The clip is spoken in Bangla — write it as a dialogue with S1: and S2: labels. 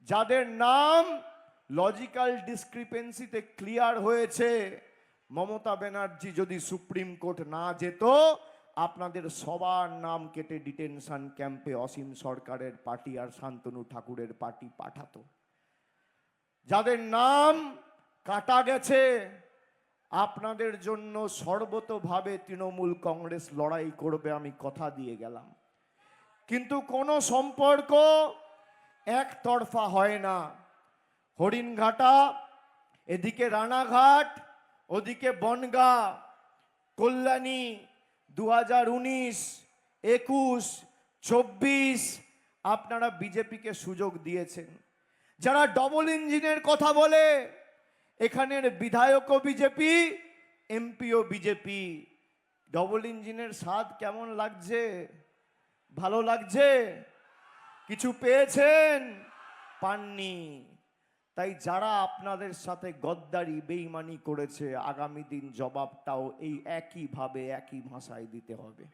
S1: যাদের নাম লজিক্যাল ডিসক্রিপেন্সিতে ক্লিয়ার হয়েছে, মমতা ব্যানার্জি যদি সুপ্রিম কোর্ট না যেত, আপনাদের সবার নাম কেটে ডিটেনশন ক্যাম্পে অসীম সরকারের পার্টি আর শান্তনু ঠাকুরের পার্টি পাঠাতো। যাদের নাম কাটা গেছে, আপনাদের জন্য সর্বতোভাবে তৃণমূল কংগ্রেস লড়াই করবে, আমি কথা দিয়ে গেলাম। কিন্তু কোনো সম্পর্ক একতরফা হয় না। হরিণঘাটা, এদিকে রানাঘাট, ওদিকে বনগাঁ, কল্যাণী, 2019, 21, 24 আপনারা বিজেপিকে সুযোগ দিয়েছেন। যারা ডবল ইঞ্জিনের কথা বলে, এখানের বিধায়কও বিজেপি, এমপিও বিজেপি। ডবল ইঞ্জিনের স্বাদ কেমন লাগছে? ভালো লাগছে? কিছু পেয়েছেন? পাননি। তাই যারা আপনাদের সাথে গদ্দারি বেইমানি করেছে, আগামী দিন জবাবটাও এই একইভাবে একই ভাষায় দিতে হবে।